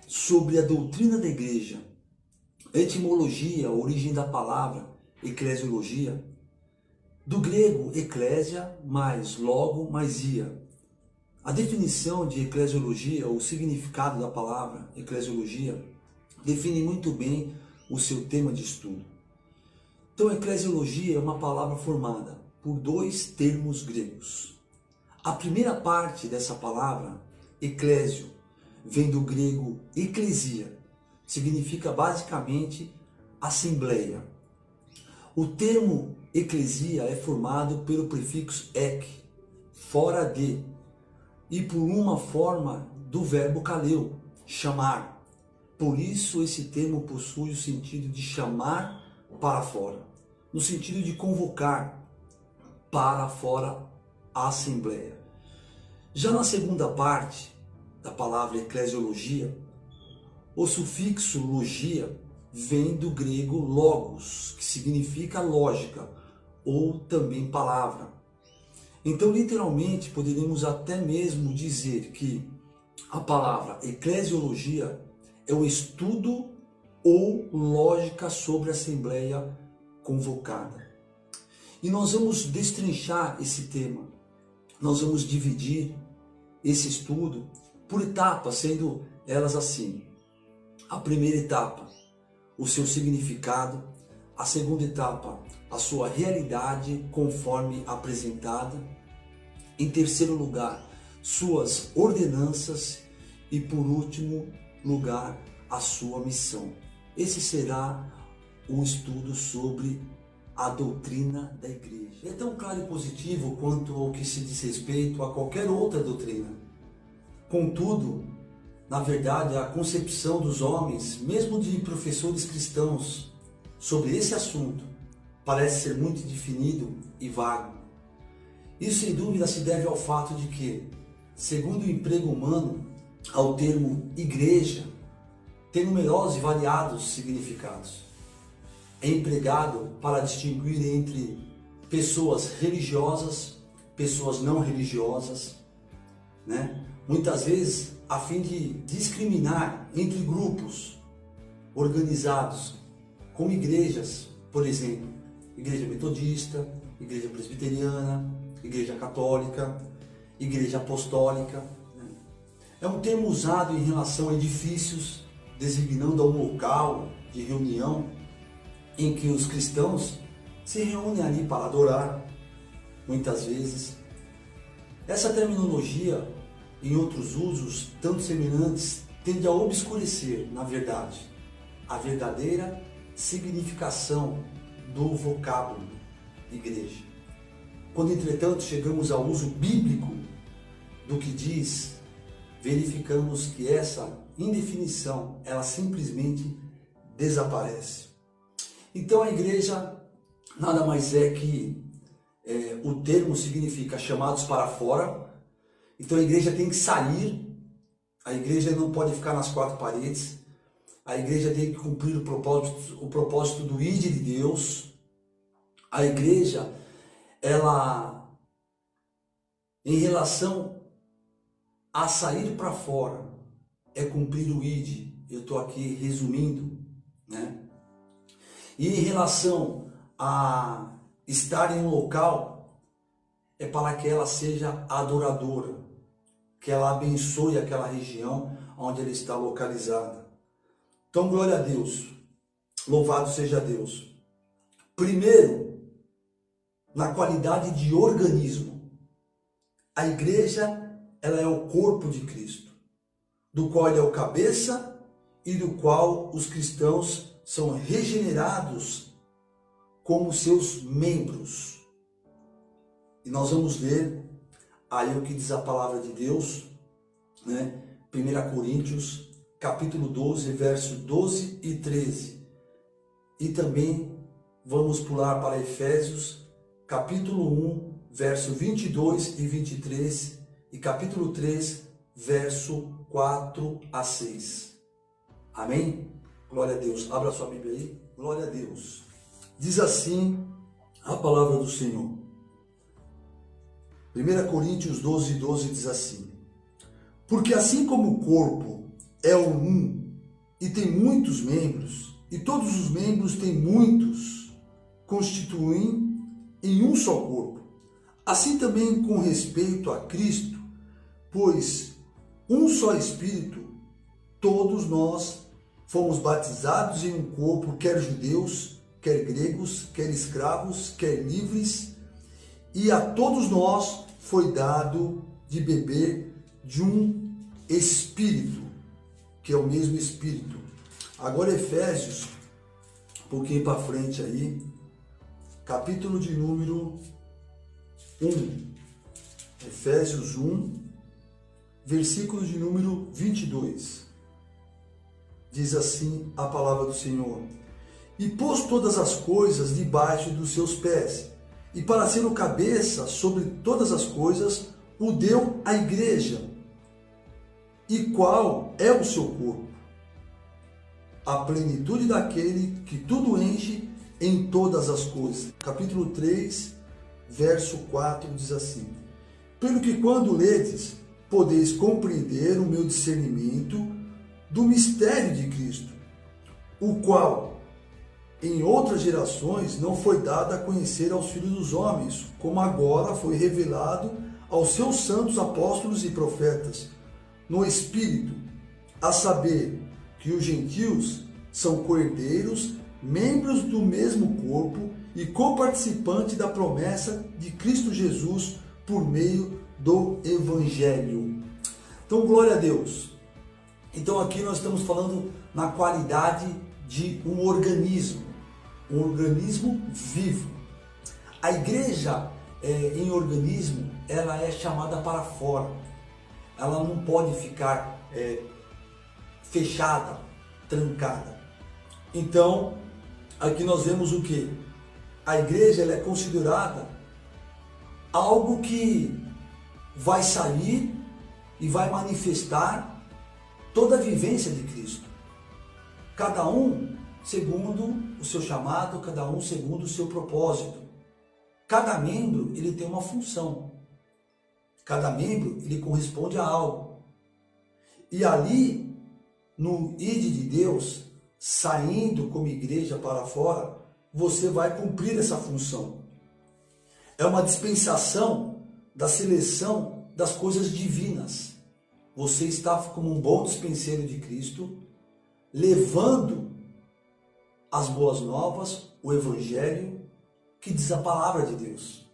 sobre a doutrina da igreja, a etimologia, a origem da palavra eclesiologia, do grego eclésia mais logo mais ia. A definição de eclesiologia, o significado da palavra eclesiologia, define muito bem o seu tema de estudo. Então, eclesiologia é uma palavra formada por dois termos gregos. A primeira parte dessa palavra, eclésio, vem do grego eclesia, significa basicamente assembleia. O termo eclesia é formado pelo prefixo ek, fora de, e por uma forma do verbo kaleo, chamar. Por isso esse termo possui o sentido de chamar para fora, no sentido de convocar para fora a assembleia. Já na segunda parte da palavra eclesiologia, o sufixo logia vem do grego logos, que significa lógica ou também palavra. Então, literalmente, poderíamos até mesmo dizer que a palavra eclesiologia é o estudo ou lógica sobre a assembleia convocada. E nós vamos destrinchar esse tema, nós vamos dividir esse estudo por etapas, sendo elas assim. A primeira etapa, o seu significado. A segunda etapa, a sua realidade conforme apresentada. Em terceiro lugar, suas ordenanças. E por último lugar, a sua missão. Esse será o estudo sobre a doutrina da igreja. É tão claro e positivo quanto ao que se diz respeito a qualquer outra doutrina. Contudo, na verdade, a concepção dos homens, mesmo de professores cristãos, sobre esse assunto, parece ser muito indefinido e vago. Isso, sem dúvida, se deve ao fato de que, segundo o emprego humano, ao termo igreja, tem numerosos e variados significados. É empregado para distinguir entre pessoas religiosas, pessoas não religiosas, muitas vezes a fim de discriminar entre grupos organizados, como igrejas, por exemplo, igreja metodista, igreja presbiteriana, igreja católica, igreja apostólica. É um termo usado em relação a edifícios, designando a um local de reunião em que os cristãos se reúnem ali para adorar, muitas vezes. Essa terminologia, em outros usos tanto semelhantes, tende a obscurecer, na verdade, a verdadeira significação do vocábulo igreja. Quando, entretanto, chegamos ao uso bíblico do que diz, verificamos que essa indefinição, ela simplesmente desaparece. Então, a igreja nada mais é que o termo significa chamados para fora. Então a igreja tem que sair, a igreja não pode ficar nas quatro paredes, a igreja tem que cumprir o propósito do ide de Deus. A igreja, ela, em relação a sair para fora, é cumprir o ide. Eu estou aqui resumindo, E em relação a estar em um local, é para que ela seja adoradora, que ela abençoe aquela região onde ela está localizada. Então, glória a Deus, louvado seja Deus. Primeiro, na qualidade de organismo, a igreja, ela é o corpo de Cristo, do qual ele é o cabeça e do qual os cristãos são regenerados como seus membros. E nós vamos ler aí o que diz a palavra de Deus, 1 Coríntios, capítulo 12, verso 12 e 13. E também vamos pular para Efésios, capítulo 1, verso 22 e 23, e capítulo 3, verso 4 a 6. Amém? Glória a Deus. Abra sua Bíblia aí. Glória a Deus. Diz assim a palavra do Senhor. 1 Coríntios 12, 12 diz assim: Porque assim como o corpo é um e tem muitos membros, e todos os membros têm muitos, constituem em um só corpo. Assim também com respeito a Cristo, pois um só Espírito, todos nós fomos batizados em um corpo, quer judeus, quer gregos, quer escravos, quer livres, e a todos nós foi dado de beber de um Espírito, que é o mesmo Espírito. Agora Efésios, um pouquinho para frente aí, capítulo de número 1, Efésios 1, versículo de número 22. Diz assim a palavra do Senhor: e pôs todas as coisas debaixo dos seus pés, e para ser o cabeça sobre todas as coisas, o deu à igreja, e qual é o seu corpo? A plenitude daquele que tudo enche em todas as coisas. Capítulo 3, verso 4 diz assim: pelo que quando ledes, podeis compreender o meu discernimento do mistério de Cristo, o qual em outras gerações não foi dado a conhecer aos filhos dos homens, como agora foi revelado aos seus santos apóstolos e profetas, no Espírito, a saber que os gentios são coerdeiros, membros do mesmo corpo e coparticipantes da promessa de Cristo Jesus por meio do Evangelho. Então, glória a Deus. Então, aqui nós estamos falando na qualidade de um organismo vivo. A igreja em organismo, ela é chamada para fora. Ela não pode ficar fechada, trancada. Então, aqui nós vemos o que? A igreja ela é considerada algo que vai sair e vai manifestar toda a vivência de Cristo. Cada um segundo o seu chamado, cada um segundo o seu propósito. Cada membro ele tem uma função. Cada membro ele corresponde a algo. E ali, no ID de Deus, saindo como igreja para fora, você vai cumprir essa função. É uma dispensação da seleção das coisas divinas. Você está como um bom dispenseiro de Cristo, levando as boas novas, o Evangelho, que diz a palavra de Deus.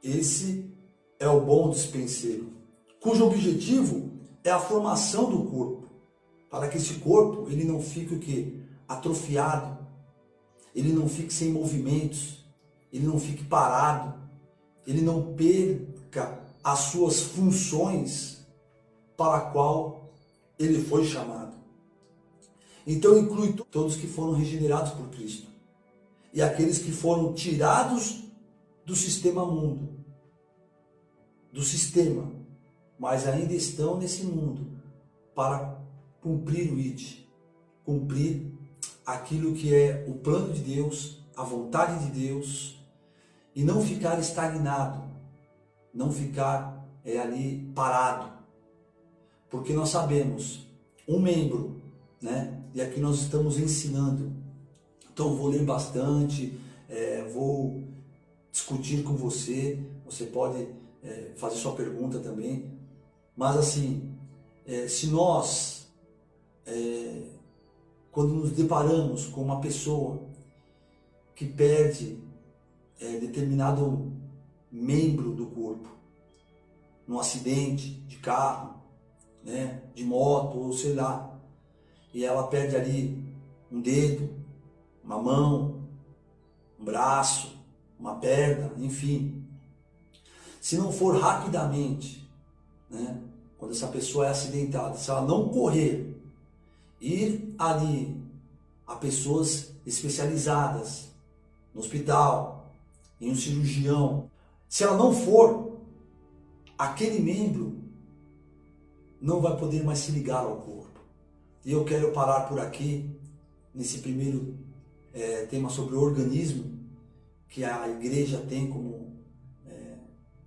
Esse é o bom dispenseiro, cujo objetivo é a formação do corpo, para que esse corpo ele não fique o quê? Atrofiado, ele não fique sem movimentos, ele não fique parado, ele não perca as suas funções para a qual ele foi chamado. Então inclui todos que foram regenerados por Cristo e aqueles que foram tirados do sistema mundo, do sistema, mas ainda estão nesse mundo para cumprir o ID, cumprir aquilo que é o plano de Deus, a vontade de Deus, e não ficar estagnado, não ficar ali parado, porque nós sabemos, um membro, né? E aqui nós estamos ensinando, então eu vou ler bastante, vou discutir com você, você pode fazer sua pergunta também, mas assim, se nós, quando nos deparamos com uma pessoa que perde determinado membro do corpo, num acidente de carro, né, de moto ou sei lá, e ela perde ali um dedo, uma mão, um braço, uma perna, enfim. Se não for rapidamente, né, quando essa pessoa é acidentada, se ela não correr, ir ali a pessoas especializadas, no hospital, em um cirurgião, se ela não for, aquele membro não vai poder mais se ligar ao corpo. E eu quero parar por aqui, nesse primeiro tema sobre o organismo, que a igreja tem como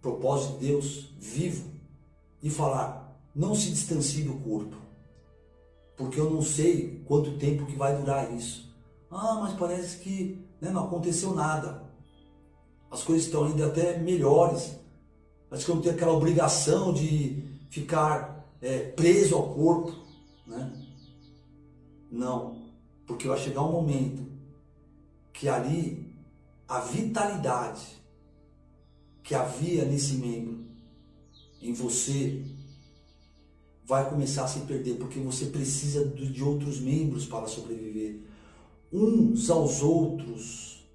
propósito de Deus vivo, e falar, não se distancie do corpo. porque eu não sei quanto tempo que vai durar isso. Ah, mas parece que, né, não aconteceu nada. As coisas estão ainda até melhores. Acho que eu não tenho aquela obrigação de ficar preso ao corpo, né? Não, porque vai chegar um momento que ali a vitalidade que havia nesse membro, em você, vai começar a se perder, porque você precisa de outros membros para sobreviver. Uns aos outros,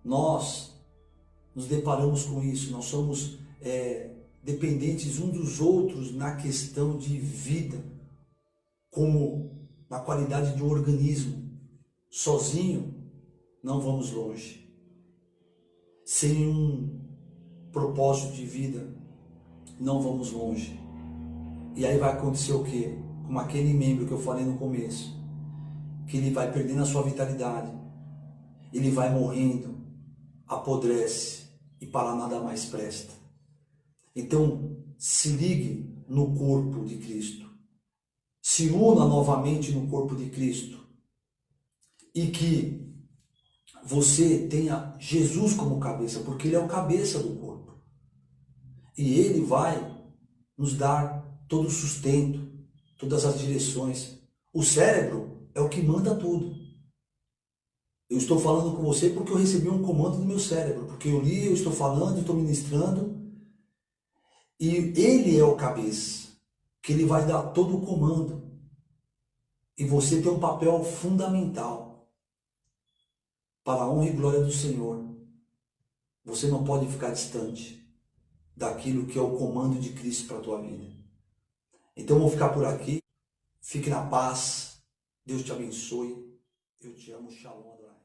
nós nos deparamos com isso, nós somos dependentes uns dos outros na questão de vida, como na qualidade de um organismo. Sozinho não vamos longe. Sem um propósito de vida não vamos longe. E aí vai acontecer o quê? Como aquele membro que eu falei no começo, que ele vai perdendo a sua vitalidade, ele vai morrendo, apodrece e para nada mais presta. Então, se ligue no corpo de Cristo. Se una novamente no corpo de Cristo. E que você tenha Jesus como cabeça, porque Ele é o cabeça do corpo. E Ele vai nos dar todo o sustento, todas as direções. O cérebro é o que manda tudo. Eu estou falando com você porque eu recebi um comando do meu cérebro, porque eu li, eu estou falando, estou ministrando, e Ele é o cabeça, que Ele vai dar todo o comando. E você tem um papel fundamental para a honra e glória do Senhor. Você não pode ficar distante daquilo que é o comando de Cristo para a tua vida. Então eu vou ficar por aqui. Fique na paz. Deus te abençoe. Eu te amo. Shalom, Adonai.